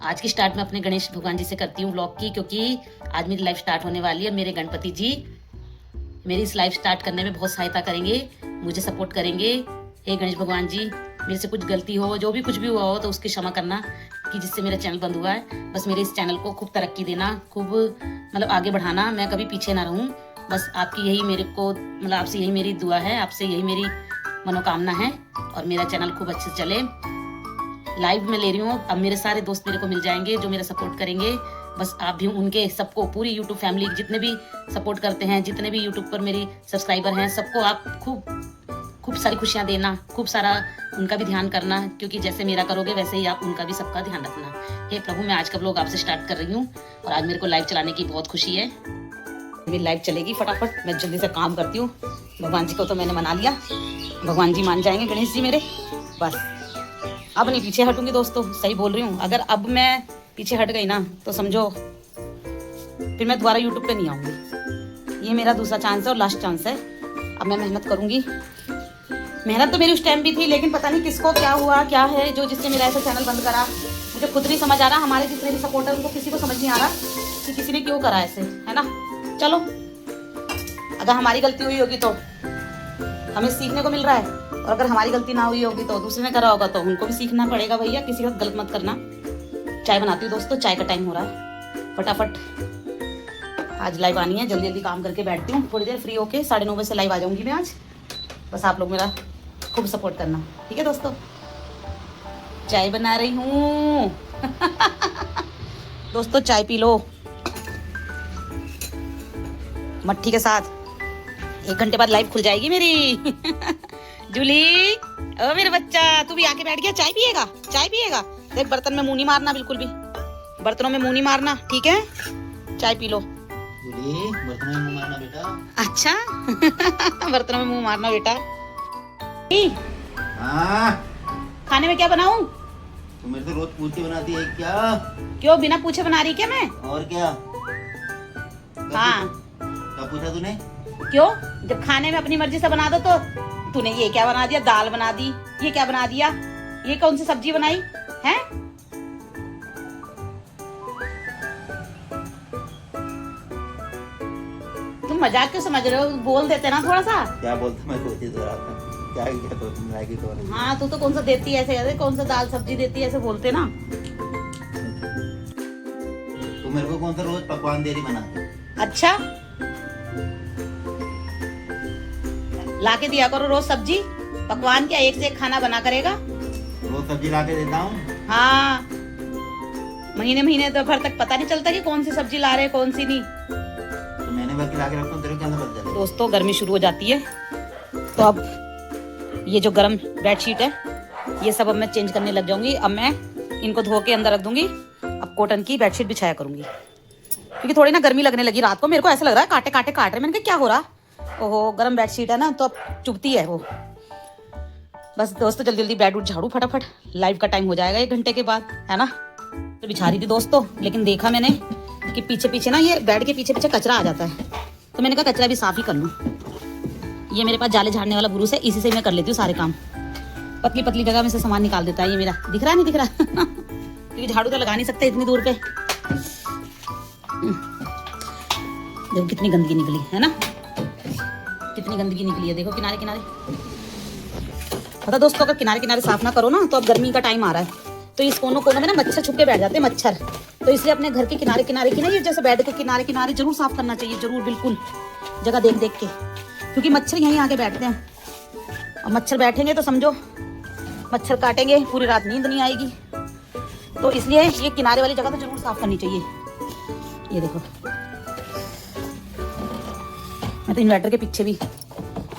आज की स्टार्ट मैं अपने गणेश भगवान जी से करती हूँ व्लॉग की, क्योंकि आज मेरी लाइफ स्टार्ट होने वाली है। मेरे गणपति जी मेरी इस लाइफ स्टार्ट करने में बहुत सहायता करेंगे, मुझे सपोर्ट करेंगे। हे गणेश भगवान जी, मेरे से कुछ गलती हो, जो भी कुछ भी हुआ हो तो उसकी क्षमा करना कि जिससे मेरा चैनल बंद हुआ है। बस मेरे इस चैनल को खूब तरक्की देना, खूब मतलब आगे बढ़ाना, मैं कभी पीछे ना रहूं। बस आपकी यही मेरे को मतलब आपसे यही मेरी दुआ है, आपसे यही मेरी मनोकामना है, और मेरा चैनल खूब अच्छे से चले। लाइव में ले रही हूँ, अब मेरे सारे दोस्त मेरे को मिल जाएंगे जो मेरा सपोर्ट करेंगे। बस आप भी उनके सबको, पूरी यूट्यूब फैमिली जितने भी सपोर्ट करते हैं, जितने भी यूट्यूब पर मेरी सब्सक्राइबर हैं, सबको आप खूब सारी खुशियाँ देना, खूब सारा उनका भी ध्यान करना, क्योंकि जैसे मेरा करोगे वैसे ही आप उनका भी सबका ध्यान रखना। हे प्रभु, मैं आज का व्लॉग आपसे स्टार्ट कर रही हूँ और आज मेरे को लाइव चलाने की बहुत खुशी है। मेरी लाइव चलेगी फटाफट, मैं जल्दी से काम करती हूँ। भगवान जी को तो मैंने मना लिया, भगवान जी मान जाएंगे, गणेश जी मेरे। बस अब नहीं पीछे हटूंगी दोस्तों, सही बोल रही हूँ। अगर अब मैं पीछे हट गई ना तो समझो फिर मैं दोबारा यूट्यूब पे नहीं आऊँगी। ये मेरा दूसरा चांस है और लास्ट चांस है। अब मैं मेहनत करूँगी। मेहनत तो मेरी उस टाइम भी थी, लेकिन पता नहीं किसको क्या हुआ, क्या है जो जिससे मेरा ऐसा चैनल बंद करा। मुझे खुद नहीं समझ आ रहा, हमारे जितने भी सपोर्टर उनको किसी को समझ नहीं आ रहा कि किसी ने क्यों करा ऐसे, है ना। चलो, अगर हमारी गलती हुई होगी तो हमें सीखने को मिल रहा है, और अगर हमारी गलती ना हुई होगी तो दूसरे ने करा होगा तो उनको भी सीखना पड़ेगा। भैया किसी का गलत मत करना। चाय बनाती हूँ दोस्तों, चाय का टाइम हो रहा है। फटाफट आज लाइव आनी है, जल्दी जल्दी काम करके बैठती हूँ। थोड़ी देर फ्री होके 9:30 बजे से लाइव आ जाऊंगी मैं आज। बस आप लोग मेरा खूब सपोर्ट करना, ठीक है दोस्तों। चाय बना रही हूँ दोस्तों, चाय पी लो मट्ठी के साथ। 1 घंटे बाद लाइव खुल जाएगी मेरी जूली, ओ मेरा बच्चा, तू भी आके बैठ गया। चाय पिएगा, चाय पिएगा। देख, बर्तन में मुंह नहीं मारना, बिल्कुल भी बर्तनों में मुंह नहीं मारना, ठीक है। चाय पी लो। बर्तनों में मुंह मारना बेटा। अच्छा बर्तनों में मुंह मारना बेटा। हाँ, खाने में क्या बनाऊं? तो मेरे से रोज पूछ के बनाती है क्या? क्यों बिना पूछे बना रही क्या मैं? और क्या? हाँ, क्या पूछा तूने? क्यों? जब खाने में अपनी मर्जी से बना दो तो तूने ये क्या बना दिया? दाल बना दी, ये क्या बना दिया? ये कौन सी सब्जी बनाई है? तुम मजाक क्यों समझ रहे हो? बोल देते ना थोड़ा सा। क्या बोलते, मैं सोची तो रहा था क्या किया तो तुम लाएगी तो नहीं। हाँ, तू तो कौन सा देती है ऐसे, कौन सा दाल सब्जी देती है ऐसे बोलते ना। तू मेरे को कौन सा रोज पकवान दे रही बना के? अच्छा, लाके दिया करो रोज सब्जी। पकवान क्या एक से एक खाना बना करेगा? रोज सब्जी ला के देता हूँ। हाँ, महीने महीने तो भर तक पता नहीं चलता कि कौन सी सब्जी ला रहे कौन सी नहीं। तो मैंने बस ला के रखता हूँ, तेरे को क्या पता चलेगा? दोस्तों, गर्मी शुरू हो जाती है तो अब ये जो गर्म बेडशीट है ये सब अब मैं चेंज करने लग जाऊंगी। अब मैं इनको धो के अंदर रख दूंगी। अब कॉटन की बेडशीट बिछाया करूंगी, क्योंकि थोड़ी ना गर्मी लगने लगी रात को। मेरे को ऐसा लग रहा है काटे काटे काट रहे। मैंने कहा क्या हो रहा? ओहो, गर्म बेडशीट है ना तो अब चुभती है वो। बस दोस्तों, जल्दी जल्दी बेड उठ झाड़ू फटाफट, लाइव का टाइम हो जाएगा 1 घंटे के बाद, है ना। तो बिछा रही थी दोस्तों, लेकिन देखा मैंने कि पीछे पीछे ना ये बेड के पीछे पीछे कचरा आ जाता है, तो मैंने कहा कचरा भी साफ ही कर लूँ। ये मेरे पास जाले झाड़ने वाला ब्रूस है, इसी से मैं कर लेती हूँ सारे काम। पतली पतली जगह में से सामान निकाल देता है ये मेरा। दिख रहा नहीं दिख रहा क्योंकि झाड़ू तो लगा नहीं सकते इतनी दूर पे। देखो कितनी गंदगी निकली है ना, कितनी गंदगी निकली है। देखो किनारे किनारे। पता दोस्तों, अगर किनारे किनारे साफ ना करो ना तो अब गर्मी का टाइम आ रहा है तो इस कोनों कोनों में ना मच्छर छुप के बैठ जाते हैं, मच्छर। तो इसलिए अपने घर के किनारे किनारे की ना, ये जैसे बेड के किनारे किनारे जरूर साफ करना चाहिए, जरूर, बिल्कुल जगह देख देख के, क्योंकि मच्छर यहीं आके बैठते हैं। और मच्छर बैठेंगे तो समझो मच्छर काटेंगे, पूरी रात नींद नहीं आएगी। तो इसलिए ये किनारे वाली जगह तो जरूर साफ करनी चाहिए। ये देखो, मैं तो इन्वर्टर के पीछे भी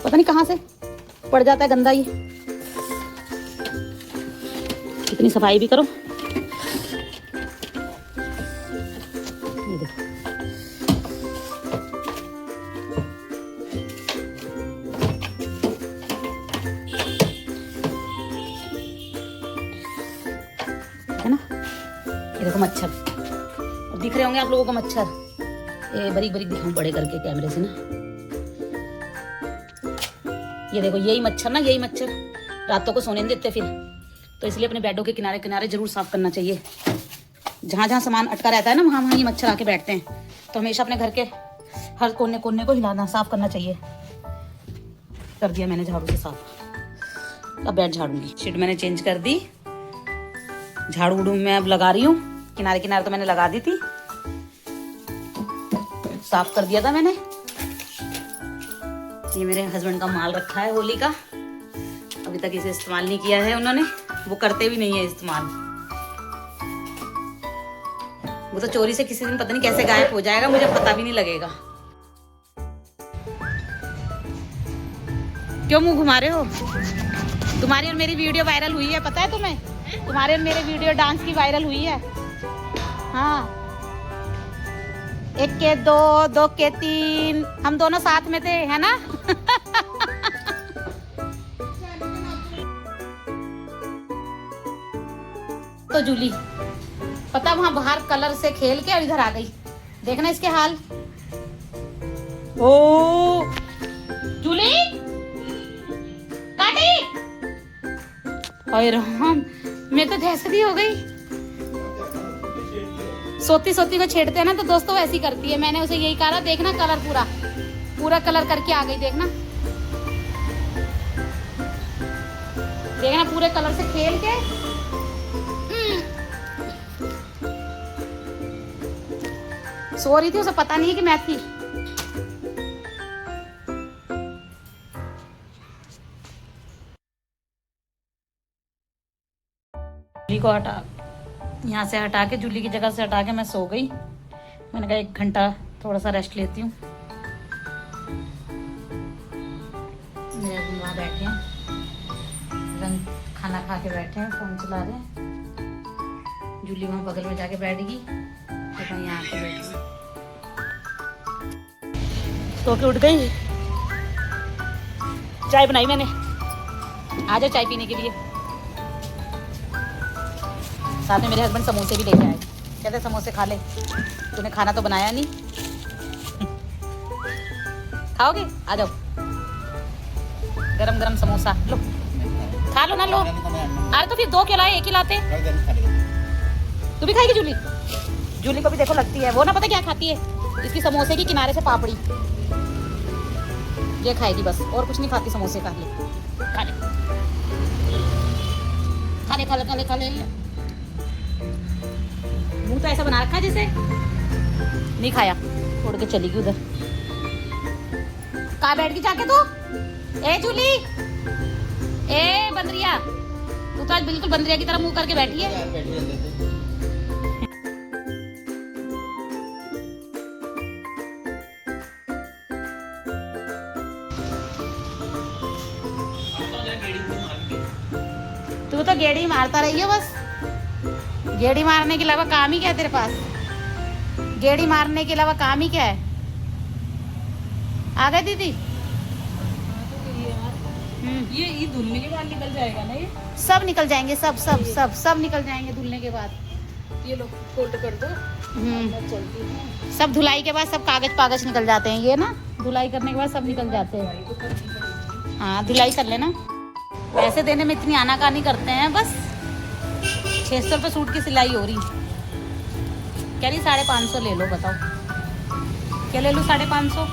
पता नहीं कहाँ से पड़ जाता है गंदा। ये इतनी सफाई भी करो। ये देखो, है ना। ये देखो मच्छर, और दिख रहे होंगे आप लोगों को मच्छर। ये बारीक बारीक दिखाऊं बड़े करके कैमरे से ना। ये देखो, यही मच्छर ना, यही मच्छर रातों को सोने नहीं देते फिर, तो इसलिए अपने बेडों के किनारे किनारे जरूर साफ करना चाहिए। जहाँ जहाँ सामान अटका रहता है ना वहाँ वहाँ ये मच्छर आके बैठते हैं। तो हमेशा अपने घर के हर कोने कोने को हिलाना, साफ करना चाहिए। कर दिया मैंने झाड़ू से साफ। अब बेड झाड़ूंगी। शीट मैंने चेंज कर दी। झाड़ू उड़ू मैं अब लगा रही हूँ। किनारे किनारे तो मैंने लगा दी थी, साफ कर दिया था मैंने। ये मेरे हस्बैंड का माल रखा है होली का, अभी तक इसे इस्तेमाल नहीं किया है उन्होंने। वो करते भी नहीं है इस्तेमाल। वो तो चोरी से किसी दिन पता नहीं कैसे गायब हो जाएगा, मुझे पता भी नहीं लगेगा। क्यों मुंह घुमा रहे हो? तुम्हारी और मेरी वीडियो वायरल हुई है, पता है तुम्हें? तुम्हारे और मेरे वीडियो डांस की वायरल हुई है। हाँ, 1 के 2, 2 के 3, हम दोनों साथ में थे, है ना? तो जूली पता वहां बाहर कलर से खेल के और इधर आ गई। देखना इसके हाल। ओ जूली काटी। ओए राम, मैं तो दहशत ही हो गई। सोती सोती को छेड़ते हैं ना तो दोस्तों वैसी करती है। मैंने उसे यही कहा, देखना कलर पूरा पूरा कलर करके आ गई। देखना देखना पूरे कलर से खेल के। सो रही थी, उसे पता नहीं है कि मैं थी। जूली को यहाँ से हटा के, जूली की जगह से हटा के मैं सो गई। मैंने कहा 1 घंटा थोड़ा सा रेस्ट लेती हूँ। मेरे हस्बैंड वहाँ बैठे हैं, खाना खा के बैठे हैं, फोन चला रहे हैं। जूली वहाँ बगल में जाके बैठेगी, तो मैं यहाँ पे बैठी। सो के उठ गई। चाय बनाई मैंने, आ जाओ चाय पीने के लिए। साथ में मेरे हस्बैंड समोसे भी लेके आए। कहते समोसे खा ले, तूने खाना तो बनाया नहीं। खाओगे? आ जाओ, गरम गरम समोसा लो, खा लो ना। लो, अरे तो फिर 2 क्यों लाए, 1 ही लाते। तू भी खाएगी जूली? जूली को भी देखो लगती है वो, ना पता क्या खाती है, इसकी समोसे की किनारे से पापड़ी ये खाएगी बस, और कुछ नहीं खाती। समोसे खा ले, खा ले, खा ले, खा ले, खा ले, खा ले। मुंह तो ऐसा बना रखा है जैसे नहीं खाया। उड़ के चली गई उधर। कहाँ बैठ गई जाके तू? ए जूली, ए बंदरिया, तू तो आज बिल्कुल बंदरिया की तरह मुंह करके बैठी है। तू तो गेड़ी मारता रही है बस। गेड़ी मारने के अलावा काम ही क्या है तेरे पास? गेड़ी मारने के अलावा काम ही क्या है? आ गए दीदी? ये धुलने के बाद निकल जाएगा ना? ये सब निकल जाएंगे, सब सब सब सब निकल जाएंगे धुलने के बाद। ये लोग फोल्ड कर दो। चलती है सब धुलाई के बाद सब कागज पागज निकल जाते हैं। ये ना धुलाई करने के बाद सब निकल जाते हैं। हाँ धुलाई कर लेना। पैसे देने में इतनी आनाकानी करते हैं बस। 600 रुपये सूट की सिलाई हो रही। कह रही 550 ले लो। बताओ क्या ले लूँ 550?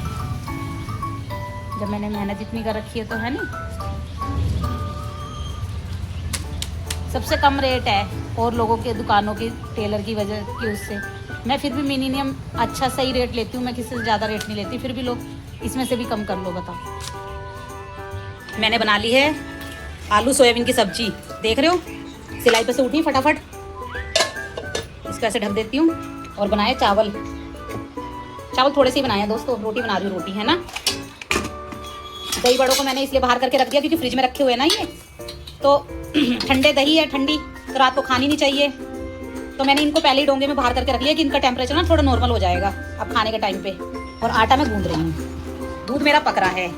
जब मैंने मेहनत इतनी कर रखी है तो, है नहीं? सबसे कम रेट है और लोगों के दुकानों की, टेलर की वजह की उससे मैं फिर भी मिनिमम अच्छा सही रेट लेती हूँ। मैं किसी से ज़्यादा रेट नहीं लेती, फिर भी लोग इसमें से भी कम कर लो। बताओ। मैंने बना ली है आलू सोयाबीन की सब्जी। देख रहे हो, सिलाई पे से उठी फटाफट। इसको ऐसे ढक देती हूँ। और बनाए चावल। चावल थोड़े से ही बनाए हैं दोस्तों। रोटी बना रही हूँ, रोटी है ना। दही बड़ों को मैंने इसलिए बाहर करके रख दिया क्योंकि फ्रिज में रखे हुए हैं ना ये, तो ठंडे दही है, ठंडी तो रात को खानी नहीं चाहिए। तो मैंने इनको पहले ही डोंगे में बाहर करके रख लिया कि इनका टेम्परेचर ना थोड़ा नॉर्मल हो जाएगा अब खाने के टाइम पे। और आटा मैं गूंद रही हूँ। दूध मेरा पक रहा है,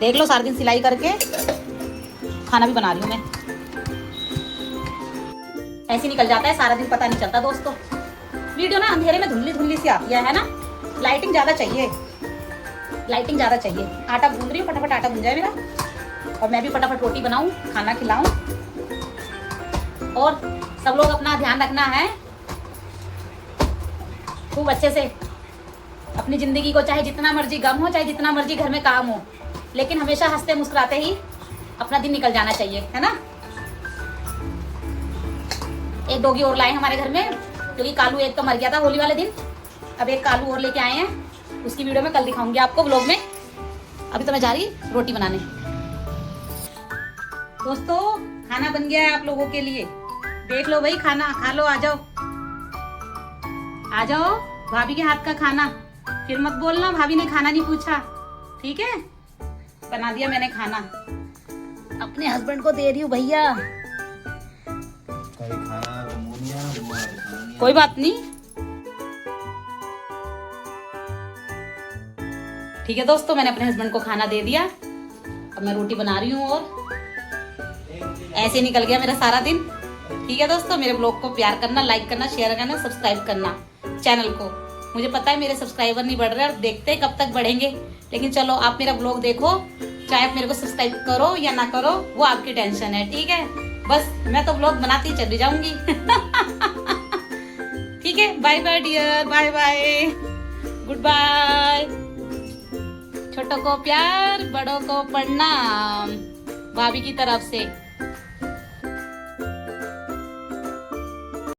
देख लो। सारा दिन सिलाई करके खाना भी बना रही हूँ मैं। ऐसे निकल जाता है सारा दिन, पता नहीं चलता दोस्तों। वीडियो ना अंधेरे में धुंधली धुंधली सी आती है ना। लाइटिंग ज़्यादा चाहिए, लाइटिंग ज़्यादा चाहिए। आटा गूंद रही हूँ, फटाफट आटा गूंज जाए मेरा और मैं भी फटाफट रोटी बनाऊँ, खाना खिलाऊँ। और सब लोग अपना ध्यान रखना है। खूब अच्छे से अपनी जिंदगी को, चाहे जितना मर्जी गम हो, चाहे जितना मर्जी घर में काम हो, लेकिन हमेशा हंसते मुस्कुराते ही अपना दिन निकल जाना चाहिए, है ना। एक डॉगी और लाए हमारे घर में, क्योंकि कालू एक तो मर गया था होली वाले दिन, अब एक कालू और लेके आए हैं। उसकी वीडियो मैं कल दिखाऊंगी आपको व्लॉग में। अभी तो मैं जा रही रोटी बनाने। दोस्तों खाना बन गया है आप लोगों के लिए, देख लो भाई, खाना खा लो, आ जाओ आ जाओ। भाभी के हाथ का खाना, फिर मत बोलना भाभी ने खाना नहीं पूछा, ठीक है। बना दिया मैंने खाना, अपने हस्बैंड को दे रही हूँ भैया। कोई बात नहीं, ठीक है दोस्तों, मैंने अपने हस्बैंड को खाना दे दिया। अब मैं रोटी बना रही हूँ और ऐसे निकल गया मेरा सारा दिन। ठीक है दोस्तों, मेरे ब्लॉग को प्यार करना, लाइक करना, शेयर करना, सब्सक्राइब करना चैनल को। मुझे पता है मेरे सब्सक्राइबर नहीं बढ़ रहे और देखते हैं कब तक बढ़ेंगे, लेकिन चलो आप मेरा ब्लॉग देखो, चाहे आप मेरे को सब्सक्राइब करो या ना करो, वो आपकी टेंशन है, ठीक है। बस मैं तो ब्लॉग बनाती चली जाऊंगी। ठीक है, bye bye dear, bye bye, goodbye. छोटों को प्यार, बड़ों को प्रणाम, भाभी की तरफ से।